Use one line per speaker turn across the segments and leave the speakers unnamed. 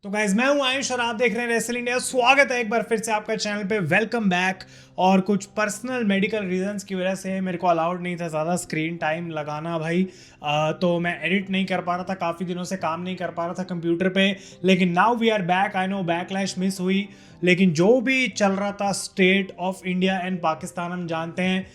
तो गाइज मैं हूं आयुष और आप देख रहे हैं रेसल इंडिया। स्वागत है एक बार फिर से आपका चैनल पे, वेलकम बैक। और कुछ पर्सनल मेडिकल रीजंस की वजह से मेरे को अलाउड नहीं था ज़्यादा स्क्रीन टाइम लगाना भाई। तो मैं एडिट नहीं कर पा रहा था, काफ़ी दिनों से काम नहीं कर पा रहा था कंप्यूटर पे। लेकिन now we are back. I know backlash miss हुई, लेकिन जो भी चल रहा था state of India and Pakistan हम जानते हैं।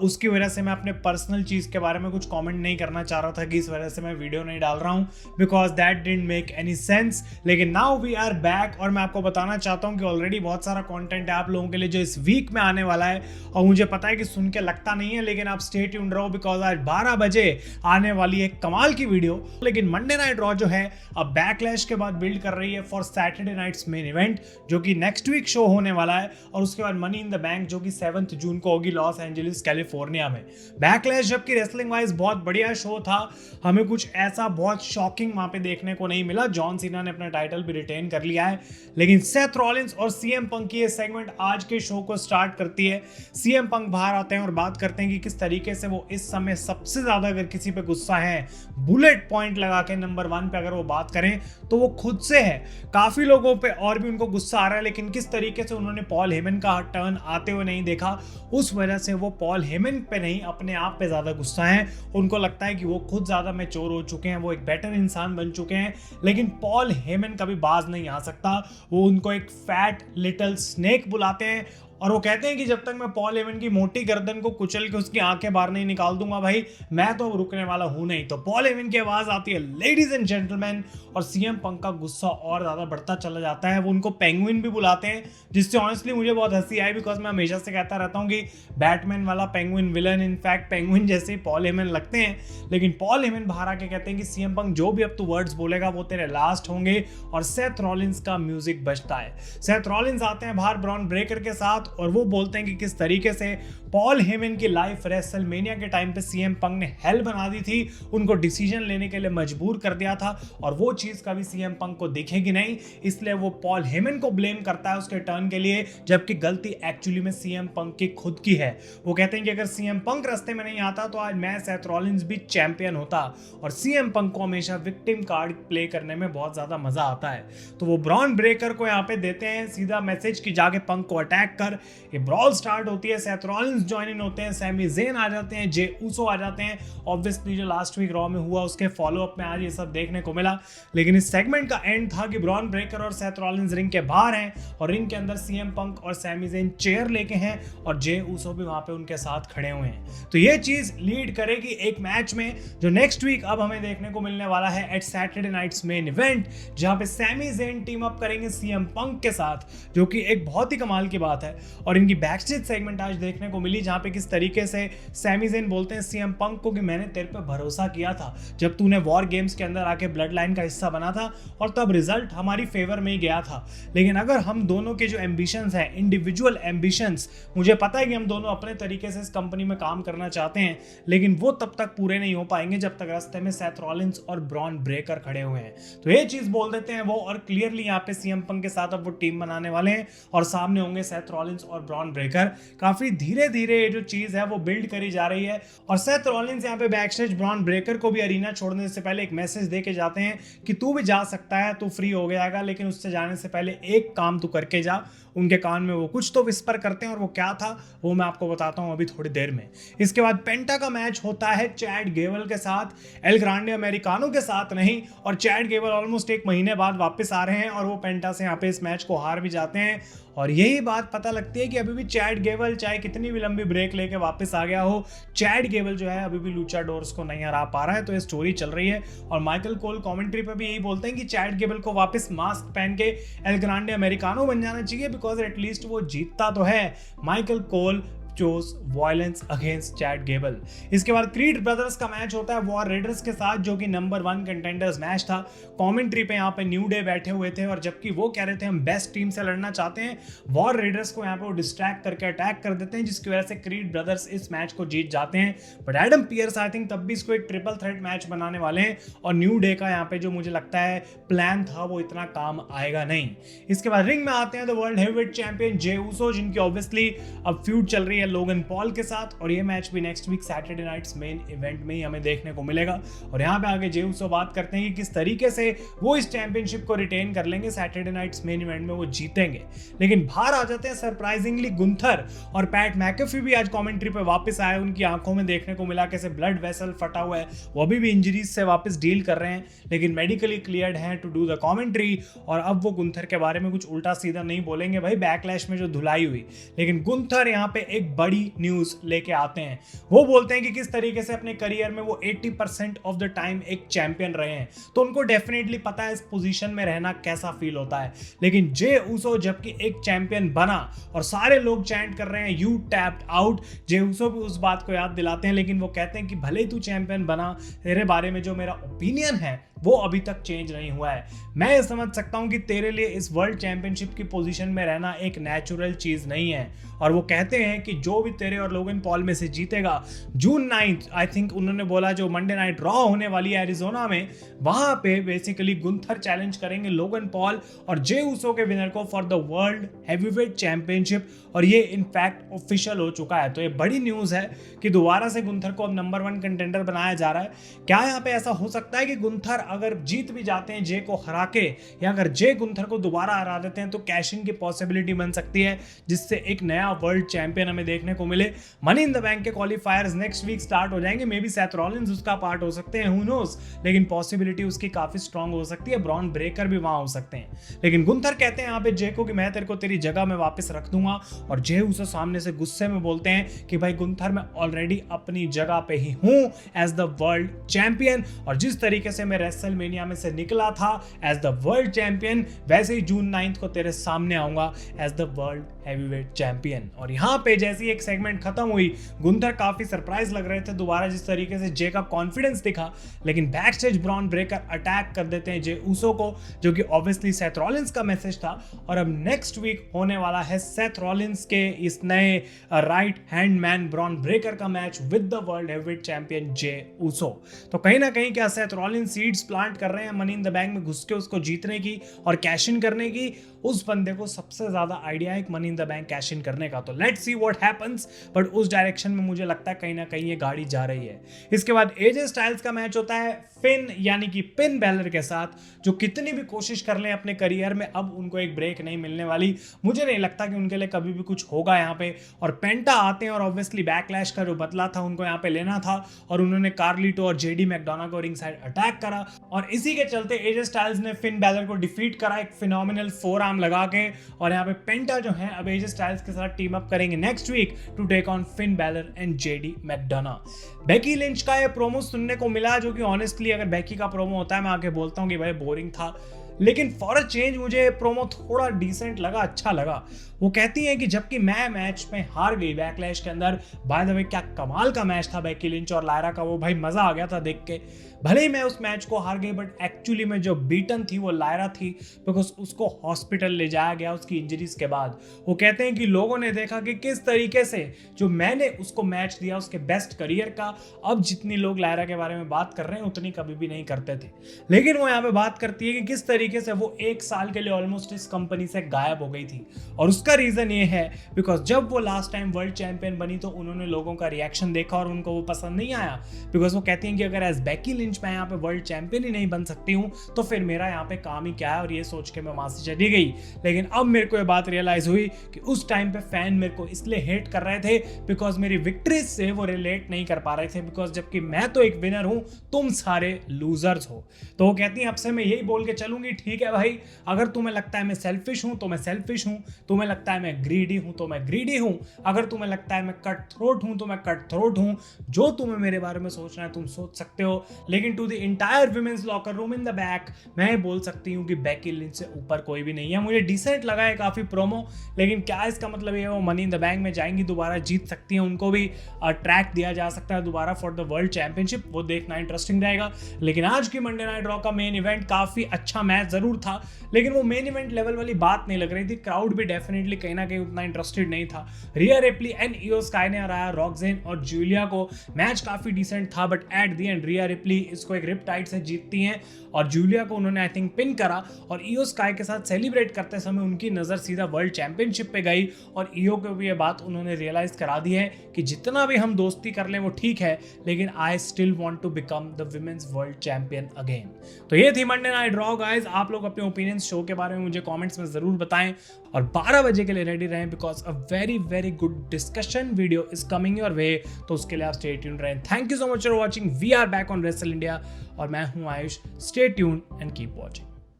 उसकी वजह से मैं अपने पर्सनल चीज़ के बारे में कुछ कमेंट नहीं करना चाह रहा था कि इस वजह से मैं वीडियो नहीं डाल रहा हूँ, because that didn't make any sense. लेकिन नाउ वी आर बैक और मैं आपको बताना चाहता हूँ कि ऑलरेडी बहुत सारा कंटेंट है आप लोगों के लिए जो इस वीक में आने वाला है। और मुझे पता है कि सुन के लगता नहीं है, लेकिन आप स्टे ट्यून्ड रहो बिकॉज आज 12 बजे आने वाली एक कमाल की वीडियो। लेकिन मंडे नाइट रॉ जो है अब बैकलैश के बाद बिल्ड कर रही है for Saturday night's main event, जो कि नेक्स्ट वीक शो होने वाला है। और उसके बाद मनी इन द बैंक जो कि 7 जून को होगी लॉस एंजलिस कैलिफोर्निया में। बैकलैश जबकि रेसलिंग वाइज बहुत बढ़िया शो था, हमें कुछ ऐसा बहुत शॉकिंग वहां पे देखने को नहीं मिला। जॉन सीना ने अपना टाइटल भी रिटेन कर लिया है, लेकिन सेथ रॉलिंस और सीएम पंक की ये सेगमेंट आज के शो को स्टार्ट करती है। सीएम पंक बाहर आते हैं और बात करते हैं कि किस तरीके से वो इस समय सबसे ज्यादा अगर किसी पे गुस्सा है, बुलेट पॉइंट लगा के नंबर 1 पे अगर वो बात करें तो वो खुद से है। काफी लोगों पे और भी उनको गुस्सा आ रहा है, लेकिन किस तरीके से उन्होंने पॉल हेमन का टर्न आते हुए नहीं देखा, उस वजह से वो पॉल हेमन पे नहीं अपने आप पे ज्यादा गुस्सा है। उनको लगता है कि वो खुद ज्यादा मैच्योर हो चुके हैं, वो एक बेटर इंसान बन चुके हैं। लेकिन पॉल हेमन कभी बाज नहीं आ सकता। वो उनको एक फैट लिटिल स्नेक बुलाते हैं और वो कहते हैं कि जब तक मैं पॉल हेमन की मोटी गर्दन को कुचल के उसकी आंखें बाहर नहीं निकाल दूंगा भाई, मैं तो रुकने वाला हूं नहीं। तो पॉल हेमन की आवाज आती है लेडीज एंड जेंटलमैन, और सीएम पंक का गुस्सा और ज्यादा बढ़ता चला जाता है। वो उनको पेंगुइन भी बुलाते हैं, जिससे ऑनेस्टली मुझे बहुत हंसी आई, बिकॉज मैं हमेशा से कहता रहता हूँ कि बैटमैन वाला पेंगुइन विलन इनफैक्ट पेंगुइन जैसे ही पॉल हेमन लगते हैं। लेकिन पॉल हेमन बाहर आके कहते हैं कि सीएम पंक जो भी अब तू वर्ड्स बोलेगा वो तेरे लास्ट होंगे। और सेथ रॉलिंस का म्यूजिक बजता है। सेथ रॉलिंस आते हैं बाहर ब्रॉन ब्रेकर के साथ और वो बोलते हैं कि किस तरीके से पॉल हेमन की लाइफ रेसलमेनिया के टाइम पे सीएम पंक ने हेल बना दी थी, उनको डिसीजन लेने के लिए मजबूर कर दिया था। और वो चीज कभी सीएम पंक को दिखेगी नहीं, इसलिए वो पॉल हेमन को ब्लेम करता है उसके टर्न के लिए, जबकि गलती एक्चुअली में सीएम पंक की खुद की है। वो कहते हैं कि अगर सीएम पंक रास्ते में नहीं आता तो आज मैं सेथ रॉलिंस भी चैंपियन होता। और सीएम पंक को हमेशा विक्टिम कार्ड प्ले करने में बहुत ज्यादा मजा आता है। तो वो ब्रॉन ब्रेकर को यहाँ पे देते हैं सीधा मैसेज कि जाके पंक को अटैक कर। ये ब्रॉल स्टार्ट होती है, सेथ रॉलिंस ज्वाइन इन होते हैं, सैमी ज़ेन आ जाते हैं, जे ऊसो आ जाते हैं। ऑब्वियसली जो लास्ट वीक रॉ में हुआ उसके फॉलो अप में आज ये सब देखने को मिला। लेकिन इस सेगमेंट का एंड था कि ब्रॉन ब्रेकर और सेथ रॉलिंस रिंग के बाहर हैं और रिंग के अंदर सीएम पंक और सैमी ज़ेन चेयर लेके हैं और जे ऊसो भी वहां पे उनके साथ खड़े हुए हैं। तो ये चीज लीड करेगी एक मैच में जो नेक्स्ट वीक अब हमें देखने को मिलने वाला है at Saturday night's main event, जहां पे सैमी ज़ेन टीम अप करेंगे सीएम पंक के साथ, जो कि एक बहुत ही कमाल की बात है। और इनकी बैकस्टेज सेगमेंट आज देखने को मिली, जहां पे किस तरीके से सैमी ज़ेन बोलते हैं सीएम पंक को कि मैंने तेरे पे भरोसा किया था जब तूने वॉर गेम्स के अंदर आके ब्लड लाइन का हिस्सा बना था, और तब रिजल्ट हमारी फेवर में ही गया था। लेकिन अगर हम दोनों के जो एम्बिशंस हैं, इंडिविजुअल एम्बिशंस, मुझे पता है कि हम दोनों अपने तरीके से इस कंपनी में काम करना चाहते हैं, लेकिन वो तब तक पूरे नहीं हो पाएंगे जब तक रास्ते में सेथ रॉलिंस और ब्रॉन ब्रेकर खड़े हुए हैं। तो ये चीज बोल देते हैं वो, और क्लियरली यहाँ पे सीएम पंक के साथ अब वो टीम बनाने वाले हैं और सामने होंगे सेथ रॉलिंस और ब्रॉन ब्रेकर। काफी धीरे धीरे ये जो चीज है वो बिल्ड करी जा रही है। और सेथ रॉलिंस यहाँ पे बैकस्टेज ब्रॉन ब्रेकर को भी अरीना छोड़ने से पहले एक मैसेज दे के जाते हैं कि तू भी जा सकता है, तू फ्री हो जाएगा, लेकिन उससे जाने से पहले एक काम तू करके जा। उनके कान में वो कुछ तो विस्पर करते हैं और वो क्या था वो मैं आपको बताता हूं अभी थोड़ी देर में। इसके बाद पेंटा का मैच होता है चैड गेबल के साथ, एल ग्रांडे अमेरिकानो के साथ नहीं। और चैड गेबल ऑलमोस्ट एक महीने बाद वापस आ रहे हैं और वो पेंटा से यहाँ पे इस मैच को हार भी जाते हैं। और यही बात पता लगती है कि अभी भी चैड गेबल चाहे कितनी भी लंबी ब्रेक लेके वापस आ गया हो, चैड गेबल जो है अभी भी लूचाडोर्स को नहीं हरा पा रहा है। तो ये स्टोरी चल रही है और माइकल कोल कमेंट्री पे भी यही बोलते हैं कि चैड गेबल को वापस मास्क पहन के एल ग्रांडे अमेरिकानो बन जाना चाहिए, बिकॉज एटलीस्ट वो जीतता तो है। Michael Cole chose violence against Chad Gable. इसके बाद क्रीड ब्रदर्स का मैच होता है वॉर रेडर्स के साथ, जो कि नंबर 1 कंटेंडर्स मैच था। कमेंट्री पे यहाँ पे न्यू डे बैठे हुए थे और जबकि वो कह रहे थे हम बेस्ट टीम से लड़ना चाहते हैं, वॉर रेडर्स को यहाँ पे वो डिस्ट्रैक्ट करके अटैक कर देते हैं, जिसकी वजह से क्रीड ब्रदर्स इस मैच को जीत जाते हैं। But Adam Pearce I think तब भी इसको एक ट्रिपल थ्रेट मैच बनाने वाले हैं और न्यू डे का यहाँ पे जो मुझे लगता है प्लान था वो इतना काम आएगा नहीं। इसके बाद रिंग में आते हैं the world heavyweight champion Jey Uso, जिनकी ऑब्वियसली अब फ्यूड चल रही है है लोगन पॉल के साथ, और ये मैच भी next week Saturday night's main event में ही हमें देखने को मिलेगा। और यहाँ पे आगे जे उसो बात करते हैं कि किस तरीके से वो इस चैंपियनशिप को रिटेन कर लेंगे, सैटरडे नाइट्स मेन इवेंट में वो जीतेंगे। लेकिन बाहर आ जाते हैं सरप्राइजिंगली गुंथर और पैट मैकेफी भी आज कमेंट्री पे वापस आए। उनकी आंखों में देखने को मिला कैसे ब्लड वेसल फटा हुआ है, वो अभी भी इंजरीज से वापस डील कर रहे हैं, लेकिन मेडिकली क्लियर्ड हैं टू डू द कमेंट्री। और अब वो गुंथर के बारे में कुछ उल्टा सीधा नहीं बोलेंगे भाई, बैकलैश में जो धुलाई हुई। लेकिन गुंथर यहाँ पे एक बड़ी न्यूज लेके आते हैं। वो बोलते हैं कि किस तरीके से अपने करियर में वो 80% ऑफ द टाइम एक चैंपियन रहे हैं, तो उनको डेफिनेटली पता है इस पोजीशन में रहना कैसा फील होता है। लेकिन जे उसो जबकि एक चैंपियन बना और सारे लोग चैंट कर रहे हैं यू टैप्ड आउट, जे उसो भी उस बात को याद दिलाते हैं, लेकिन वो कहते हैं कि भले ही तू चैंपियन बना, तेरे बारे में जो मेरा ओपिनियन है वो अभी तक चेंज नहीं हुआ है। मैं ये समझ सकता हूं कि तेरे लिए इस वर्ल्ड चैंपियनशिप की पोजीशन में रहना एक नेचुरल चीज नहीं है। और वो कहते हैं कि जो भी तेरे और लोगन पॉल में से जीतेगा, जून 9 आई थिंक उन्होंने बोला, जो मंडे नाइट रॉ होने वाली है एरिजोना में, वहां पे बेसिकली गुंथर चैलेंज करेंगे लोगन पॉल और जे उसो के विनर को for the world heavyweight championship. और ये इनफैक्ट ऑफिशियल हो चुका है। तो ये बड़ी न्यूज है कि दोबारा से गुंथर को अब नंबर 1 कंटेंडर बनाया जा रहा है। क्या यहाँ पे ऐसा हो सकता है कि गुंथर अगर जीत भी जाते हैं जे को हरा के, या अगर जे गुंथर को दोबारा हरा देते हैं, तो कैश इन की पॉसिबिलिटी बन सकती है, जिससे एक नया वर्ल्ड चैंपियन हमें देखने को मिले। मनी इन द बैंक के क्वालिफायर्स नेक्स्ट वीक स्टार्ट हो जाएंगे, मे बी सेथ रॉलिंस उसका पार्ट हो सकते हैं, हु नोस, लेकिन पॉसिबिलिटी उसकी काफी स्ट्रांग हो सकती है। ब्रॉन ब्रेकर भी वहां हो सकते हैं। लेकिन गुंथर कहते हैं यहाँ पे जे को कि मैं तेरे को तेरी जगह में वापस रख दूंगा, और जे उसे सामने से गुस्से में बोलते हैं कि भाई गुंथर, मैं ऑलरेडी अपनी जगह पे ही हूं एज द वर्ल्ड चैंपियन, और जिस तरीके से मैं रेसलमेनिया में से निकला था एज द वर्ल्ड चैंपियन, वैसे ही जून 9 को तेरे सामने आऊंगा as the world heavyweight champion. और यहाँ पे जैसी एक सेगमेंट खत्म हुई, गुंथर काफी सरप्राइज लग रहे थे दोबारा जिस तरीके से जे का कॉन्फिडेंस दिखा, लेकिन back stage Bron Breakker attack कर देते हैं जे उसो को, जो कि ऑब्वियसली सेथ रॉलिंस का मैसेज था। और अब नेक्स्ट वीक होने वाला है सेथ रॉलिंस के इस नए right hand man Bron Breakker का match with the world heavyweight champion Jey Uso. तो कहीं ना कहीं क्या सेथ रॉलिंस सीड्स प्लांट कर रहे हैं मनी इन द बैंक में घुस के उसको जीतने की और कैश इन करने की। उस बंदे को सबसे ज्यादा आइडिया है money in the bank cash in करने का। तो let's see what happens, but उस डायरेक्शन में मुझे लगता है कहीं ना कहीं ये गाड़ी जा रही है। इसके बाद एजे स्टाइल्स का मैच होता है फिन यानी कि फिन बैलर के साथ, जो कितनी भी कोशिश कर लें अपने करियर में, अब उनको एक ब्रेक नहीं मिलने वाली। मुझे नहीं लगता कि उनके लिए कभी भी कुछ होगा यहाँ पे। और पेंटा आते हैं और ऑब्वियसली बैकलैश का जो बदला था उनको यहाँ पे लेना था, और उन्होंने कार्लिटो और जेडी मैकडोना को रिंग साइड अटैक करा, और इसी के चलते एजे स्टाइल्स ने फिन बैलर को डिफीट करा एक फिनोमिनल फोरआर्म लगा के। और यहाँ पे पेंटा जो है अब एजे स्टाइल्स के साथ टीम अप करेंगे next week to take on Finn Balor and JD McDonagh. Becky Lynch का ये प्रोमो सुनने को मिला, जो कि ऑनेस्टली अगर बेकी का प्रोमो होता है मैं आके बोलता हूँ कि भाई बोरिंग था, लेकिन फॉर अ चेंज मुझे प्रोमो थोड़ा डिसेंट लगा, अच्छा लगा। वो कहती है कि जबकि मैं मैच में हार गई बैकलैश के अंदर, बाय द वे क्या कमाल का मैच था बेकी लिंच और लायरा का, वो भाई मजा आ गया था देख के। भले ही मैं उस मैच को हार गई, बट एक्चुअली में जो बीटन थी वो लायरा थी, बिकॉज उसको हॉस्पिटल ले जाया गया उसकी इंजरीज के बाद। वो कहते हैं कि लोगों ने देखा कि किस तरीके से जो मैंने उसको मैच दिया उसके बेस्ट करियर का, अब जितनी लोग लायरा के बारे में बात कर रहे हैं उतनी कभी भी नहीं करते थे। लेकिन वो यहाँ पे बात करती है कि किस तरीके से वो 1 साल के लिए ऑलमोस्ट इस कंपनी से गायब हो गई थी, और उसका रीजन ये है बिकॉज जब वो लास्ट टाइम वर्ल्ड चैंपियन बनी तो उन्होंने लोगों का रिएक्शन देखा और उनको वो पसंद नहीं आया। बिकॉज वो कहती हैं कि अगर एज बेकी लिंच मैं यहाँ पे वर्ल्ड चैंपियन ही नहीं बन सकती हूँ तो फिर मेरा यहाँ पे काम ही क्या है, और ये सोच के मैं वहां से चली गई। लेकिन अब मेरे को ये बात रियलाइज हुई कि उस टाइम पे फैन मेरे को इसलिए हेट कर रहे थे बिकॉज मेरी विक्ट्रीज से वो रिलेट नहीं कर पा रहे थे, बिकॉज जबकि मैं तो एक विनर हूं, तुम सारे लूजर्स हो। तो वो कहती हैं अब से मैं यही बोल के चलूंगी, ठीक है भाई, अगर तुम्हें लगता है मैं सेल्फिश हूं तो मैं सेल्फिश हूं, तुम्हें लगता है मैं ग्रीडी हूं तो मैं ग्रीडी हूं, अगर तुम्हें लगता है मैं कट थ्रोट हूं तो मैं कट थ्रोट हूं। जो तुम्हें मेरे बारे में सोचना है तुम सोच सकते हो, लेकिन to the entire women's locker room in the back मैं बोल सकती हूँ कि बेकी लिंच से ऊपर कोई भी नहीं है। मुझे डिसेंट लगा है काफी प्रोमो, लेकिन क्या इसका मतलब ये वो मनी इन द बैंक में जाएंगी, दोबारा जीत सकती हैं, उनको भी ट्रैक दिया जा सकता है दोबारा फॉर द वर्ल्ड चैंपियनशिप, वो देखना इंटरेस्टिंग रहेगा। लेकिन आज की मंडे नाइट रॉ का मेन इवेंट काफी अच्छा मैच मैच जरूर था, लेकिन वो मेन इवेंट लेवल वाली बात नहीं लग रही थी। क्राउड भी डेफिनेटली कहीं ना कहीं उतना इंटरेस्टेड नहीं था। रिया रिप्ली एंड इयो स्काई ने हराया रॉक्सेन और जूलिया को। मैच काफी डिसेंट था, but at the end Riya replay इसको एक रिप टाइट से जीतती हैं और जूलिया को उन्होंने आई थिंक पिन करा। और इयो स्काई के साथ सेलिब्रेट करते समय उनकी नजर सीधा वर्ल्ड चैंपियनशिप पे गई और इयो को भी ये बात उन्होंने रियलाइज करा दी है कि जितना भी हम दोस्ती कर लें वो ठीक है, लेकिन I still want to become the women's world champion again. तो ये थी मंडे नाइट रॉ गाइस। आप लोग अपने ओपिनियंस शो के बारे में मुझे कमेंट्स में जरूर बताएं और 12 बजे के लिए रेडी रहें, because a very very good discussion video is coming your way. तो उसके लिए आप स्टे ट्यून्ड रहें। Thank you so much for watching. We are back on wrestle India और मैं हूं Ayush. Stay tuned and keep watching.